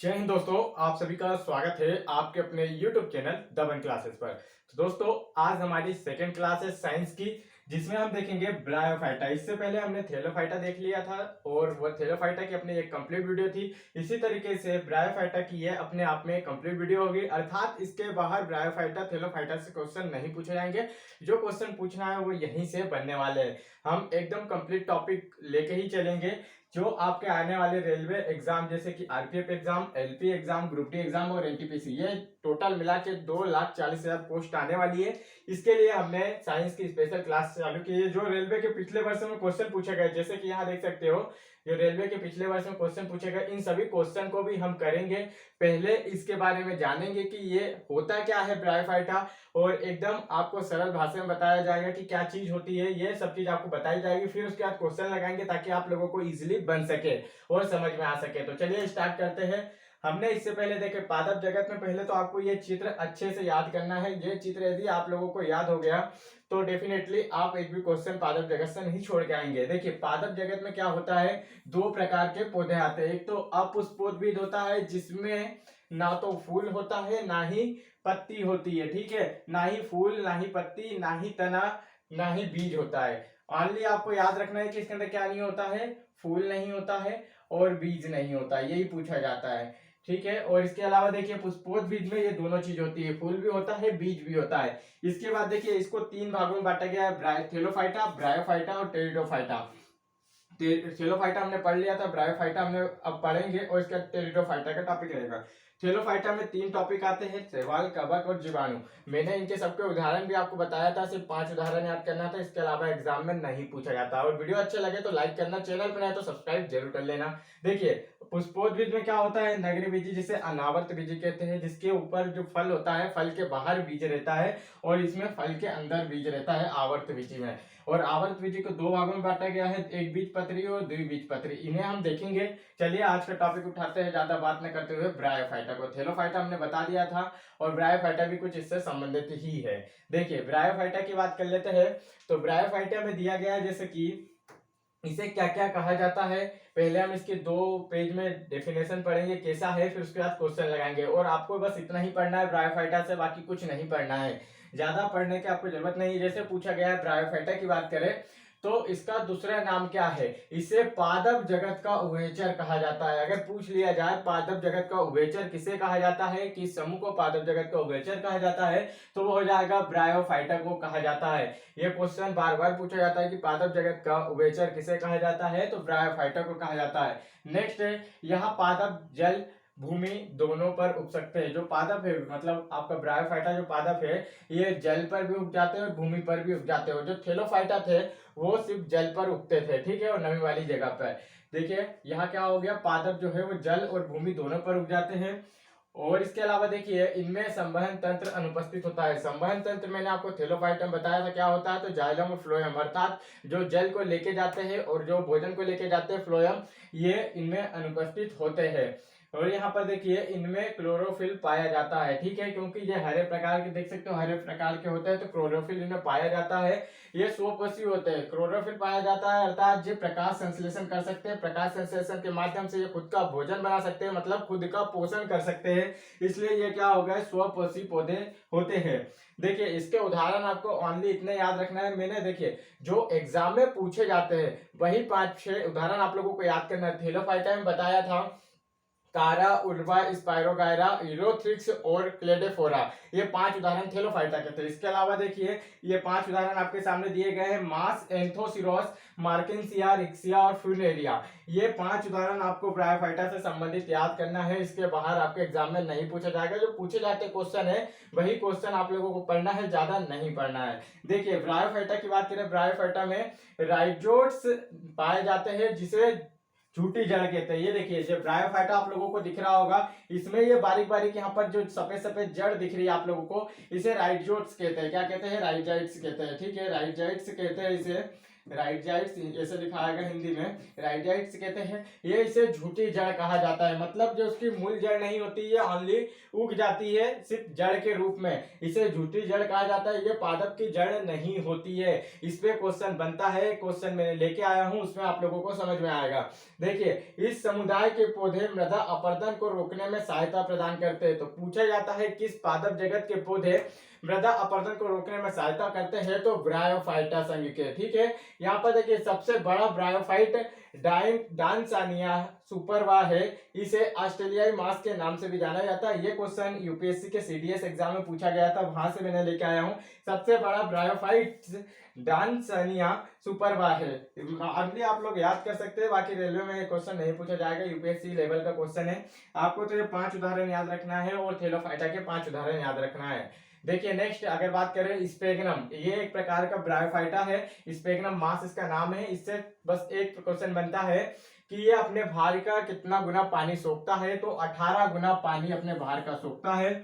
जय हिंद दोस्तों, आप सभी का स्वागत है आपके अपने YouTube चैनल दबंग क्लासेस पर। तो दोस्तों, आज हमारी सेकंड क्लास है साइंस की, जिसमें हम देखेंगे ब्रायोफाइटा। इससे पहले हमने थैलोफाइटा देख लिया था और वो थैलोफाइटा की अपनी एक कंप्लीट वीडियो थी। इसी तरीके से ब्रायोफाइटा की ये अपने आप में कंप्लीट वीडियो होगी, अर्थात इसके बाहर ब्रायोफाइटा थैलोफाइटा से क्वेश्चन नहीं पूछे जाएंगे। जो क्वेश्चन पूछना है वो यहीं से बनने वाले हैं। हम एकदम कंप्लीट टॉपिक लेके ही चलेंगे जो आपके आने वाले रेलवे एग्जाम जैसे कि RPF exam, LP exam, group D exam और एनटीपीसी, ये टोटल मिला के 2,40,000 पोस्ट आने वाली है। इसके लिए हमने साइंस की स्पेशल क्लास चालू की है। जो रेलवे के पिछले वर्षों में क्वेश्चन पूछे गए, जैसे कि यहाँ देख सकते हो, जो रेलवे के पिछले वर्ष में क्वेश्चन पूछे गए, इन सभी क्वेश्चन को भी हम करेंगे। पहले इसके बारे में जानेंगे कि ये होता क्या है ब्रायोफाइटा, और एकदम आपको सरल भाषा में बताया जाएगा कि क्या चीज होती है। ये सब चीज आपको बताई जाएगी, फिर उसके बाद क्वेश्चन लगाएंगे ताकि आप लोगों को इजीली बन सके और समझ में आ सके। तो चलिए स्टार्ट करते हैं। हमने इससे पहले देखे पादप जगत में, पहले तो आपको ये चित्र अच्छे से याद करना है। ये चित्र यदि आप लोगों को याद हो गया तो डेफिनेटली आप एक भी क्वेश्चन पादप जगत से नहीं छोड़ के आएंगे। देखिए, पादप जगत में क्या होता है, दो प्रकार के पौधे आते हैं। एक तो अपुष्पोद्भिद होता है, जिसमें ना तो फूल होता है ना ही पत्ती होती है, ठीक है। ना ही फूल, ना ही पत्ती, ना ही तना, ना ही बीज होता है। ओनली आपको याद रखना है कि इसके अंदर क्या नहीं होता है, फूल नहीं होता है और बीज नहीं होता है, यही पूछा जाता है, ठीक है। और इसके अलावा देखिए, पुष्पोद्भिद में ये दोनों चीज होती है, फूल भी होता है, बीज भी होता है। इसके बाद देखिए, इसको तीन भागों में बांटा गया है, थैलोफाइटा, ब्रायोफाइटा और टेरिडोफाइटा। थैलोफाइटा हमने पढ़ लिया था, ब्रायोफाइटा हमने अब पढ़ेंगे और इसका टेरिडोफाइटा का टॉपिक रहेगा। थैलोफाइटा में तीन टॉपिक आते हैं, शैवाल, कवक और जीवाणु। मैंने इनके सबके उदाहरण भी आपको बताया था, सिर्फ 5 उदाहरण याद करना था, इसके अलावा एग्जाम में नहीं पूछा जाता। और वीडियो अच्छे लगे तो लाइक करना, चैनल पर नए तो सब्सक्राइब जरूर कर लेना। देखिए, पुष्पोद्भिद में क्या होता है, नगरी बीजी, जिसे अनावर्त बीजी कहते हैं, जिसके ऊपर जो फल होता है, फल के बाहर बीज रहता है और इसमें फल के अंदर बीज रहता है आवर्त बीजी में। और आवर्त बीजी को दो भागों में बांटा गया है, एक बीजपत्री और द्विबीजपत्री, इन्हें हम देखेंगे। चलिए आज का टॉपिक उठाते हैं, ज्यादा बात न करते हुए ब्रायोफाइटा को। थैलोफाइटा हमने बता दिया था और ब्रायोफाइटा भी कुछ इससे संबंधित ही है। देखिए, ब्रायोफाइटा की बात कर लेते हैं। तो ब्रायोफाइटा में दिया गया है जैसे कि इसे क्या क्या कहा जाता है। पहले हम इसके 2 पेज में डेफिनेशन पढ़ेंगे कैसा है, फिर उसके बाद क्वेश्चन लगाएंगे। और आपको बस इतना ही पढ़ना है ब्रायोफाइटा से, बाकी कुछ नहीं पढ़ना है, ज्यादा पढ़ने की आपको जरूरत नहीं है। जैसे पूछा गया है ब्रायोफाइटा की बात करें तो इसका दूसरा नाम क्या है, इसे पादप जगत का उभयचर कहा जाता है। अगर पूछ लिया जाए पादप जगत का उभयचर किसे कहा जाता है, किस समूह को पादप जगत का उभयचर कहा जाता है, तो वो हो जाएगा ब्रायोफाइटा को कहा जाता है। ये क्वेश्चन बार बार पूछा जाता है कि पादप जगत का उभयचर किसे कहा जाता है, तो ब्रायोफाइटा को कहा जाता है। नेक्स्ट है, यहाँ पादप जल भूमि दोनों पर उग सकते हैं। जो पादप है, मतलब आपका ब्रायोफाइटा जो पादप है, ये जल पर भी उग जाते हैं और भूमि पर भी उग जाते हैं। जो थैलोफाइटा थे वो सिर्फ जल पर उगते थे, ठीक है, और नमी वाली जगह पर। देखिए, यहाँ क्या हो गया, पादप जो है वो जल और भूमि दोनों पर उग जाते हैं। और इसके अलावा देखिए, इनमें संवहन तंत्र अनुपस्थित होता है। संवहन तंत्र मैंने आपको थैलोफाइटा में बताया था क्या होता है, तो जाइलम और फ्लोएम, अर्थात जो जल को लेके जाते हैं और जो भोजन को लेके जाते हैं फ्लोएम, ये इनमें अनुपस्थित होते हैं। और यहाँ पर देखिए, इनमें क्लोरोफिल पाया जाता है, ठीक है, क्योंकि ये हरे प्रकार के, देख सकते हो हरे प्रकार के होते हैं, तो क्लोरोफिल इनमें पाया जाता है। ये स्वपोषी होते हैं, क्लोरोफिल पाया जाता है, अर्थात ये प्रकाश संश्लेषण कर सकते हैं। प्रकाश संश्लेषण के माध्यम से ये खुद का भोजन बना सकते हैं, मतलब खुद का पोषण कर सकते हैं। इसलिए ये क्या हो गए, स्वपोषी पौधे होते हैं। देखिए, इसके उदाहरण आपको ओनली इतने याद रखना है। मैंने देखिए, जो एग्जाम में पूछे जाते हैं वही 5-6 उदाहरण आप लोगों को याद करना है। थैलोफाइटा में बताया था कारा, उल्वा, स्पायरोगायरा, इरोथ्रिक्स और क्लेडेफोरा, ये 5 उदाहरण थैलोफाइटा के थे। इसके अलावा देखिए, ये 5 उदाहरण आपके सामने दिए गए हैं, मास, एंथोसिरोस, मार्केंसिया, रिक्सिया और फ्यूनेरिया। ये 5 उदाहरण आपको ब्रायोफाइटा से संबंधित याद करना है। इसके बाहर आपके एग्जाम में नहीं पूछा जाएगा। जो पूछे जाते क्वेश्चन है वही क्वेश्चन आप लोगों को पढ़ना है, ज्यादा नहीं पढ़ना है। देखिए, ब्रायोफाइटा की बात करें, ब्रायोफाइटा में राइजोट्स पाए जाते हैं, जिसे झूठी जड़ कहते हैं। ये देखिए, जो ब्रायोफाइटा आप लोगों को दिख रहा होगा, इसमें ये बारीक बारीक यहाँ पर जो सफेद सफेद जड़ दिख रही है आप लोगों को, इसे राइजोट्स कहते हैं। क्या कहते हैं, राइजाइट्स कहते हैं, ठीक है, राइजाइट्स कहते हैं इसे। राइजाइट्स ऐसे लिखाएगा हिंदी में, राइजाइट्स कहते हैं। ये इसे झूठी जड़ कहा जाता है, मतलब जो उसकी मूल जड़ नहीं होती, ये ओनली उग जाती है सिर्फ जड़ के रूप में, इसे झूठी जड़ कहा जाता है। ये पादप की जड़ नहीं होती है। इस पे क्वेश्चन बनता है, क्वेश्चन मैंने लेके आया हूं, उसमें आप लोगों को समझ में आएगा। देखिए, इस समुदाय के पौधे मृदा अपरदन को रोकने में सहायता प्रदान करते हैं। तो पूछा जाता है किस पादप जगत के पौधे मृदा अपरदन को रोकने में सहायता करते हैं, तो ब्रायोफाइटा संघ के। ठीक है, यहाँ पर देखिए सबसे बड़ा ब्रायोफाइट डांसानिया सुपरवा है। इसे ऑस्ट्रेलियाई मास के नाम से भी जाना जाता है। ये क्वेश्चन यूपीएससी के सीडीएस एग्जाम में पूछा गया था, वहां से मैंने लेके आया हूँ। सबसे बड़ा ब्रायोफाइट डांसानिया सुपरवा है। अगली आप लोग याद कर सकते हैं, बाकी रेलवे में ये क्वेश्चन नहीं पूछा जाएगा, यूपीएससी लेवल का क्वेश्चन है। आपको तो ये 5 उदाहरण याद रखना है और थैलोफाइटा के 5 उदाहरण याद रखना है। देखिए नेक्स्ट अगर बात करें स्पेगनम, ये एक प्रकार का ब्रायोफाइटा है। स्पेगनम मास इसका नाम है। इससे बस एक क्वेश्चन बनता है कि ये अपने भार का कितना गुना पानी सोखता है, तो 18 गुना पानी अपने भार का सोखता है।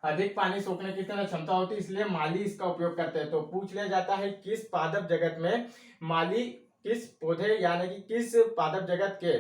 अधिक पानी सोखने की तरह क्षमता होती है, इसलिए माली इसका उपयोग करते हैं। तो पूछ लिया जाता है किस पादप जगत में माली, किस पौधे यानी कि किस पादप जगत के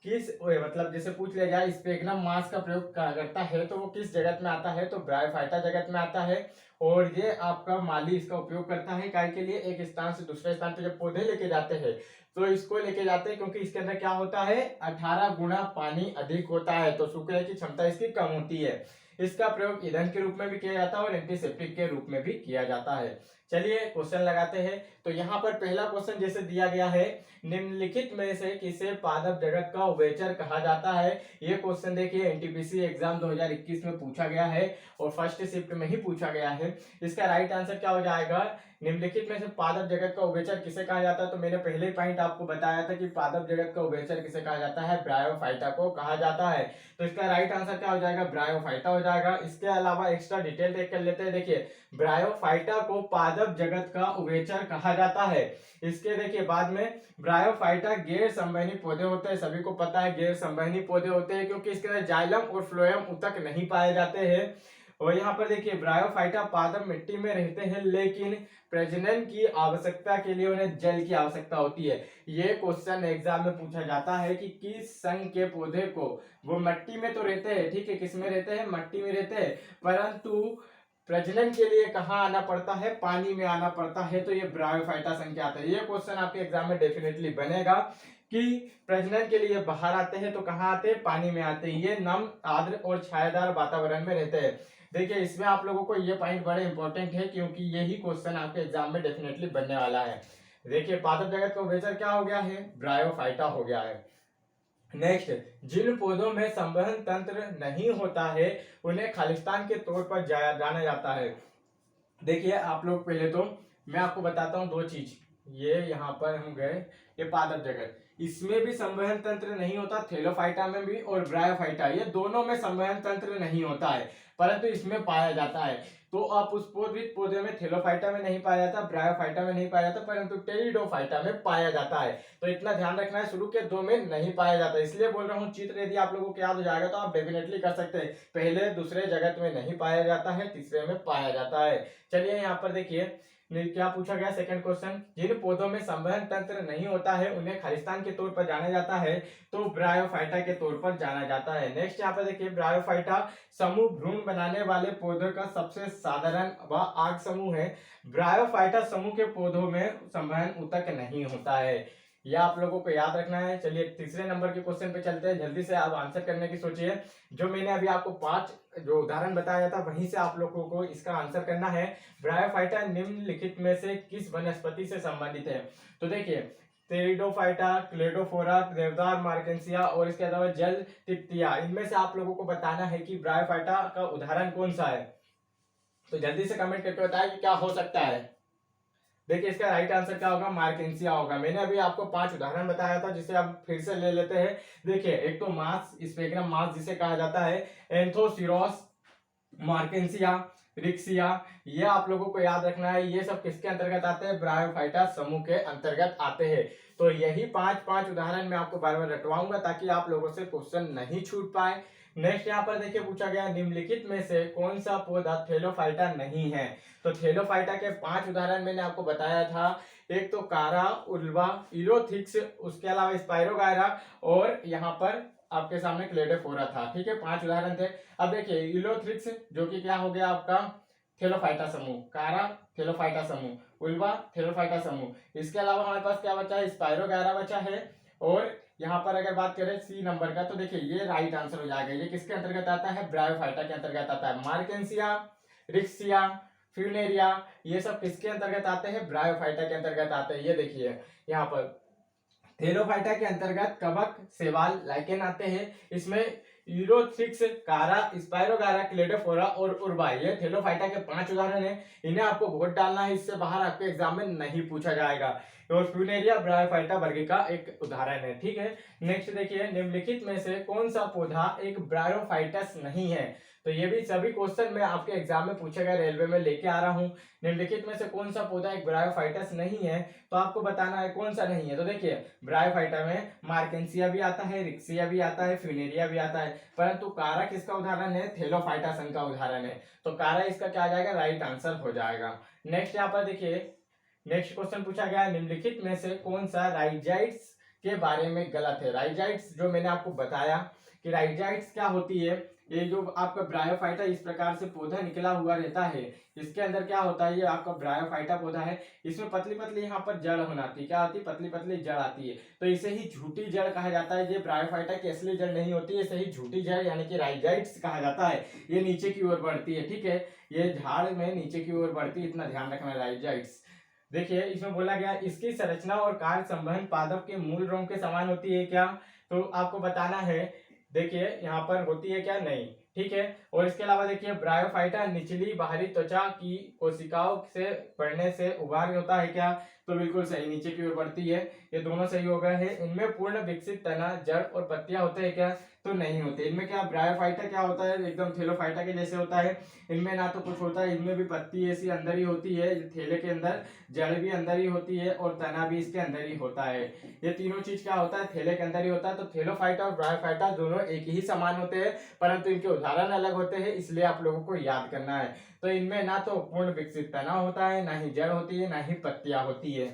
किस मतलब जैसे पूछ लिया जाए स्पेगनम मास का प्रयोग करता है, तो वो किस जगत में आता है, तो ब्रायोफाइटा जगत में आता है। और ये आपका माली इसका उपयोग करता है काय के लिए, एक स्थान से दूसरे स्थान पे जब पौधे लेके जाते हैं तो इसको लेके जाते हैं, क्योंकि इसके अंदर क्या होता है 18 गुना पानी अधिक होता है, तो सूखने की क्षमता इसकी कम होती है। इसका प्रयोग ईंधन के रूप में भी किया जाता है और एंटीसेप्टिक के रूप में भी किया जाता है। चलिए क्वेश्चन लगाते हैं। तो यहाँ पर पहला क्वेश्चन जैसे दिया गया है, निम्नलिखित में से किसे पादप जगत का उभयचर कहा जाता है। ये क्वेश्चन देखिए एनटीपीसी एग्जाम 2021 में पूछा गया है और फर्स्ट शिफ्ट में ही पूछा गया है। इसका राइट आंसर क्या हो जाएगा, निम्नलिखित में से पादप जगत का उभयचर किसे कहा जाता है। तो मैंने पहले ही पॉइंट आपको बताया था कि पादप जगत का उभयचर किसे कहा जाता है, ब्रायोफाइटा को कहा जाता है। तो इसका राइट आंसर क्या हो जाएगा, ब्रायोफाइटा हो जाएगा। इसके अलावा एक्स्ट्रा डिटेल देख कर लेते हैं। देखिए ब्रायोफाइटा को पादप जगत का उभयचर कहा जाता है। इसके देखिए बाद में ब्रायोफाइटा गैर संवहनी पौधे होते हैं, सभी को पता है गैर संवहनी पौधे होते हैं, क्योंकि इसके अंदर जाइलम और फ्लोएम उतक नहीं पाए जाते हैं। और यहाँ पर देखिए ब्रायोफाइटा पादप मिट्टी में रहते हैं, लेकिन प्रजनन की आवश्यकता के लिए उन्हें जल की आवश्यकता होती है। ये क्वेश्चन एग्जाम में पूछा जाता है कि किस संघ के पौधे को, वो मिट्टी में तो रहते हैं, ठीक है, किस में रहते हैं, मिट्टी में रहते हैं, परंतु प्रजनन के लिए कहाँ आना पड़ता है, पानी में आना पड़ता है, तो ये ब्रायोफाइटा संघ के आता है। ये क्वेश्चन आपके एग्जाम में डेफिनेटली बनेगा कि प्रजनन के लिए बाहर आते हैं तो कहाँ आते हैं, पानी में आते हैं। ये नम आर्द्र और छायादार वातावरण में रहते हैं। देखिए इसमें आप लोगों को ये पॉइंट बड़े इंपॉर्टेंट है, क्योंकि यही क्वेश्चन आपके एग्जाम में डेफिनेटली बनने वाला है। देखिए पादप जगत का उभयचर क्या हो गया है, ब्रायोफाइटा हो गया है। नेक्स्ट, जिन पौधों में संवहन तंत्र नहीं होता है उन्हें खालिस्तान के तौर पर जाना जाता है। देखिए आप लोग पहले तो मैं आपको बताता हूँ दो चीज। ये यहाँ पर हम गए, ये पादप जगत, इसमें भी संवहन तंत्र नहीं होता, थैलोफाइटा में भी और ब्रायोफाइटा, ये दोनों में संवहन तंत्र नहीं होता है, परंतु इसमें पाया जाता है। तो आप उस पौधे में थैलोफाइटा में नहीं पाया जाता, ब्रायोफाइटा में नहीं पाया जाता, परंतु टेरिडोफाइटा में पाया जाता है। तो इतना ध्यान रखना है, शुरू के दो में नहीं पाया जाता, इसलिए बोल रहा हूँ। चित्र यदि आप लोगों को याद हो जाएगा तो आप डेफिनेटली कर सकते हैं। पहले दूसरे जगत में नहीं पाया जाता है, तीसरे में पाया जाता है। चलिए यहाँ पर देखिए क्या पूछा गया, सेकंड क्वेश्चन, जिन पौधों में संवहन तंत्र नहीं होता है उन्हें खालिस्तान के तौर पर जाना जाता है, तो ब्रायोफाइटा के तौर पर जाना जाता है। नेक्स्ट यहाँ पर देखिए ब्रायोफाइटा समूह भ्रूण बनाने वाले पौधों का सबसे साधारण व आग समूह है। ब्रायोफाइटा समूह के पौधों में संवहन ऊतक नहीं होता है, यह आप लोगों को याद रखना है। चलिए तीसरे नंबर के क्वेश्चन पे चलते हैं, जल्दी से आप आंसर करने की सोचिए। जो मैंने अभी आपको 5 जो उदाहरण बताया था वहीं से आप लोगों को इसका आंसर करना है। ब्रायोफाइटा निम्नलिखित में से किस वनस्पति से संबंधित है। तो देखिए टेरिडोफाइटा, क्लेडोफोरा, देवदार, मार्केंसिया और इसके अलावा जल तिप्तिया, इनमें से आप लोगों को बताना है कि ब्रायोफाइटा का उदाहरण कौन सा है। तो जल्दी से कमेंट करके बताएं कि क्या हो सकता है। देखिए इसका राइट आंसर क्या होगा, मार्केंसिया होगा। मैंने अभी आपको 5 उदाहरण बताया था, जिसे आप फिर से ले लेते हैं। देखिए एक तो मास, स्पेगनम मास जिसे कहा जाता है, एंथोसिरोस, मार्केंसिया, रिक्सिया, ये आप लोगों को याद रखना है। ये सब किसके अंतर्गत आते हैं, ब्रायोफाइटा समूह के अंतर्गत आते हैं। तो यही 5 उदाहरण मैं आपको बार बार रटवाऊंगा ताकि आप लोगों से क्वेश्चन नहीं छूट पाए। नेक्स्ट यहाँ पर देखिए पूछा गया, निम्नलिखित में से कौन सा पौधा थैलोफाइटा नहीं है। तो थैलोफाइटा के 5 उदाहरण मैंने आपको बताया था एक तो कारा, उल्वा, इलोथिक्स, उसके अलावा स्पाइरोगायरा और यहाँ पर आपके सामने क्लेडोफोरा था। ठीक है, 5 उदाहरण थे। अब देखिए इलोथ्रिक्स जो कि क्या हो गया आपका थेलोफाइटा समूह, कारा थेलोफाइटा समूह, उल्वा थेलोफाइटा समूह। इसके अलावा हमारे पास क्या बचा है, स्पाइरोगायरा बचा है। और यहाँ पर अगर बात करें सी नंबर का, तो देखिए ये राइट आंसर हो जाएगा। ये किसके अंतर्गत आता है, ब्रायोफाइटा के अंतर्गत आता है। मार्केंसिया, रिक्सिया, फ्यूनेरिया, ये सब किसके अंतर्गत आते हैं, ब्रायोफाइटा के अंतर्गत आते हैं। ये देखिए यहाँ पर थेलोफाइटा के अंतर्गत कवक, शैवाल, लाइकेन आते हैं। इसमें यूरोथ्रिक्स, कारा, स्पाइरोगायरा, क्लेडोफोरा और उर्वा, ये थेलोफाइटा के 5 उदाहरण हैं। इन्हें आपको वोट डालना है, इससे बाहर आपके एग्जाम में नहीं पूछा जाएगा। और फ्यूनेरिया ब्रायोफाइटा वर्ग का एक उदाहरण है। ठीक है, नेक्स्ट देखिए, निम्नलिखित में से कौन सा पौधा एक ब्रायोफाइटस नहीं है। तो ये भी सभी क्वेश्चन मैं आपके एग्जाम में पूछे गए रेलवे में लेके आ रहा हूँ। निम्नलिखित में से कौन सा पौधा एक ब्रायोफाइटस नहीं है, तो आपको बताना है कौन सा नहीं है। तो देखिए ब्रायोफाइटा में मार्केंसिया भी आता है, रिक्सिया भी आता है, फ्यूनेरिया भी आता है, परंतु कारा किसका उदाहरण है, थेलोफाइटा संघ का उदाहरण है। तो कारा इसका क्या आ जाएगा, राइट आंसर हो जाएगा। नेक्स्ट यहाँ पर देखिए, नेक्स्ट क्वेश्चन पूछा गया है, निम्नलिखित में से कौन सा राइजाइट्स के बारे में गलत है। राइजाइट्स जो मैंने आपको बताया कि राइजाइट्स क्या होती है, ये जो आपका ब्रायोफाइटा इस प्रकार से पौधा निकला हुआ रहता है, इसके अंदर क्या होता है, ये आपका ब्रायोफाइटा पौधा है। इसमें पतली पतली यहाँ पर जड़ होना आती है, क्या आती है, पतली पतली जड़ आती है। तो इसे ही झूठी जड़ कहा जाता है। ये ब्रायोफाइटा की असली जड़ नहीं होती है, इसे ही झूठी जड़ यानी कि राइजाइट्स कहा जाता है। ये नीचे की ओर बढ़ती है। ठीक है, ये झाड़ में नीचे की ओर बढ़ती है, इतना ध्यान रखना। राइजाइट्स देखिए इसमें बोला गया इसकी संरचना और कार्य संबंध पादप के मूल रोम के समान होती है क्या, तो आपको बताना है। देखिए यहाँ पर होती है क्या, नहीं। ठीक है, और इसके अलावा देखिए ब्रायोफाइटा निचली बाहरी त्वचा की कोशिकाओं से बढ़ने से उभार होता है क्या, तो बिल्कुल सही, नीचे की ओर बढ़ती है। ये दोनों सही हो गए हैं। इनमें पूर्ण विकसित तना, जड़ और पत्तियां होते हैं क्या, तो नहीं होते। इनमें क्या ब्रायोफाइटा क्या होता है, एकदम थेलोफाइटा के जैसे होता है। इनमें ना तो कुछ होता है, इनमें भी पत्ती ऐसी अंदर ही होती है थैले के अंदर, जड़ भी अंदर ही होती है और तना भी इसके अंदर ही होता है। ये तीनों चीज क्या होता है, थैले के अंदर ही होता है। तो थेलोफाइटा और ब्रायोफाइटा दोनों एक ही समान होते हैं, परंतु इनके उदाहरण अलग होते हैं, इसलिए आप लोगों को याद करना है। तो इनमें ना तो पूर्ण विकसित तना होता है, ना ही जड़ होती है, ना ही पत्तियां होती है।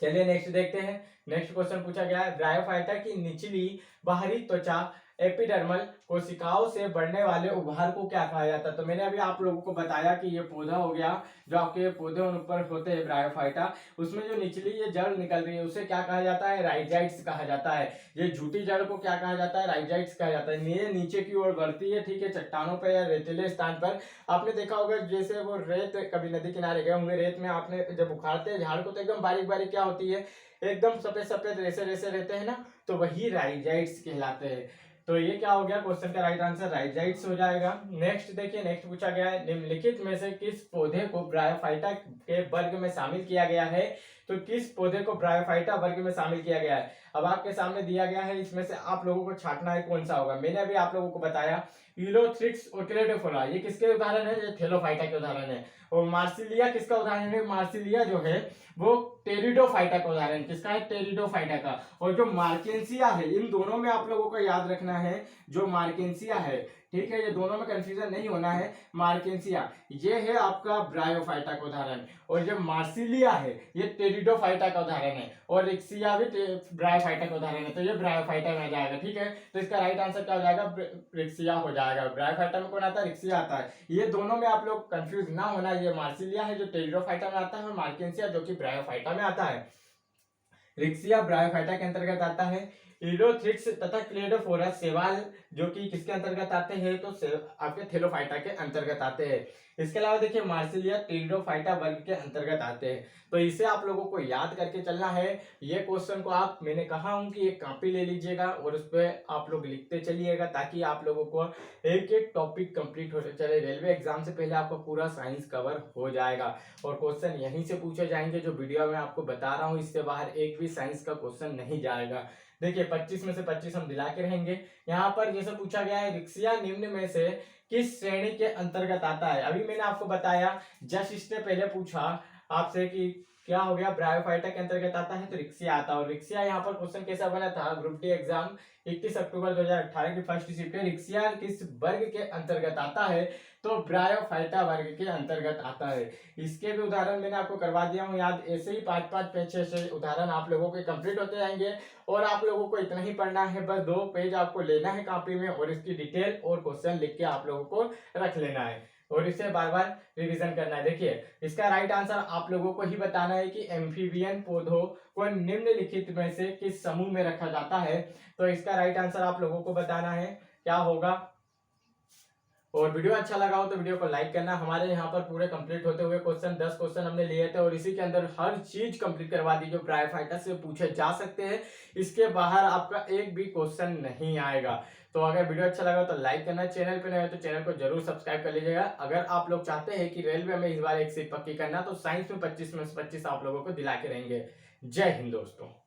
चलिए नेक्स्ट देखते हैं। नेक्स्ट क्वेश्चन पूछा गया है, ब्रायोफाइटा की निचली बाहरी त्वचा एपिडर्मल कोशिकाओं से बढ़ने वाले उभार को क्या कहा जाता है। तो मैंने अभी आप लोगों को बताया कि ये पौधा हो गया, जो आपके पौधे ऊपर होते हैं ब्रायोफाइटा, उसमें जो निचली ये जड़ निकल रही है उसे क्या कहा जाता है, राइजाइट्स कहा जाता है। ये झूठी जड़ को क्या कहा जाता है, राइजाइट्स कहा जाता है। ये नीचे की ओर बढ़ती है। ठीक है, चट्टानों पर या रेतीले स्थान पर आपने देखा होगा, जैसे वो रेत, कभी नदी किनारे गए होंगे, रेत में आपने जब उखाड़ते हैं झाड़ को तो एकदम बारीक बारीक क्या होती है, एकदम सफेद सफेद रेसे रेसे रहते हैं ना, तो वही राइजाइट्स कहलाते हैं। तो ये क्या हो गया, क्वेश्चन का राइट आंसर राइजाइट्स हो जाएगा। नेक्स्ट देखिए, नेक्स्ट पूछा गया है, निम्नलिखित में से किस पौधे को ब्रायोफाइटा के वर्ग में शामिल किया गया है। तो किस पौधे को ब्रायोफाइटा वर्ग में शामिल किया गया है, अब आपके सामने दिया गया है। इसमें से आप लोगों को छांटना है कौन सा होगा। मैंने अभी आप लोगों को बताया यूलोथ्रिक्स और क्लेडोफोरा, ये किसके उदाहरण है, ये थेलोफाइटा के उदाहरण है। और मार्सिलिया किसका उदाहरण है, मार्सिलिया जो है वो टेरिडोफाइटा का उदाहरण, किसका है, टेरिडोफाइटा का। और जो मार्केंसिया है, इन दोनों में आप लोगों को याद रखना है, जो मार्केंसिया है, ठीक है, ये दोनों में कंफ्यूजन नहीं होना है। मार्केंसिया ये है आपका ब्रायोफाइटा का उदाहरण, और जो मार्सिलिया है ये टेरिडोफाइटा का उदाहरण है, और रिक्सिया भी ब्रायोफाइटा का उदाहरण है। तो ये ब्रायोफाइटा में आ जाएगा। ठीक है, तो इसका राइट आंसर क्या हो जाएगा, रिक्सिया हो जाएगा। ब्रायोफाइटा में कौन आता है, रिक्सिया आता है। ये दोनों में आप लोग कंफ्यूज ना होना, ये मार्सिलिया है जो टेरिडोफाइटा में आता है, और मार्केंसिया जो कि ब्रायोफाइटा में आता है। रिक्सिया ब्रायोफाइटा के अंतर्गत आता है। इलोथ्रिक्स तथा क्लेडोफोरा शैवाल जो कि किसके अंतर्गत आते हैं, तो आपके थेलोफाइटा के अंतर्गत आते हैं। इसके अलावा देखिए मार्सिलिया टेरिडोफाइटा वर्ग के अंतर्गत आते हैं। तो इसे आप लोगों को याद करके चलना है। ये क्वेश्चन को आप, मैंने कहा हूं कि एक कॉपी ले लीजिएगा और उस पर आप लोग लिखते चलिएगा, ताकि आप लोगों को एक एक टॉपिक कंप्लीट होते चले। रेलवे एग्जाम से पहले आपका पूरा साइंस कवर हो जाएगा, और क्वेश्चन यहीं से पूछे जाएंगे। जो वीडियो में आपको बता रहा हूँ, इससे बाहर एक भी साइंस का क्वेश्चन नहीं जाएगा। देखिए 25 में से 25 हम दिला के रहेंगे। यहाँ पर जैसे पूछा गया है, रिक्सिया निम्न में से किस श्रेणी के अंतर्गत आता है। अभी मैंने आपको बताया, जस्ट इससे पहले पूछा आपसे कि क्या हो गया, ब्रायोफाइटा के अंतर्गत आता है तो रिक्सिया आता है। और रिक्सिया यहाँ पर क्वेश्चन कैसा बना था, ग्रुप डी एग्जाम 31 अक्टूबर 2018 की फर्स्ट शिफ्ट में, रिक्सिया किस वर्ग के अंतर्गत आता है, तो ब्रायोफाइटा वर्ग के अंतर्गत आता है। इसके भी उदाहरण मैंने आपको करवा दिया हूँ याद, ऐसे ही 5-5 6 उदाहरण आप लोगों के कंप्लीट होते जाएंगे। और आप लोगों को इतना ही पढ़ना है, बस 2 पेज आपको लेना है कॉपी में और इसकी डिटेल और क्वेश्चन लिख के आप लोगों को रख लेना है और इसे बार बार रिवीजन करना है। देखिए इसका राइट आंसर आप लोगों को ही बताना है कि एम्फीबियन पौधों को निम्नलिखित में से किस समूह में रखा जाता है। तो इसका राइट आंसर आप लोगों को बताना है क्या होगा। और वीडियो अच्छा लगा हो तो वीडियो को लाइक करना। हमारे यहाँ पर पूरे कंप्लीट होते हुए क्वेश्चन 10 क्वेश्चन हमने लिए थे और इसी के अंदर हर चीज कंप्लीट करवा दी जो ब्रायोफाइटा से पूछे जा सकते हैं। इसके बाहर आपका एक भी क्वेश्चन नहीं आएगा। तो अगर वीडियो अच्छा लगा तो लाइक करना, चैनल पे नए हो तो चैनल को जरूर सब्सक्राइब कर लीजिएगा। अगर आप लोग चाहते हैं कि रेलवे में इस बार एक सीट पक्की करना तो साइंस में 25 में 25 आप लोगों को दिला के रहेंगे। जय हिंद दोस्तों।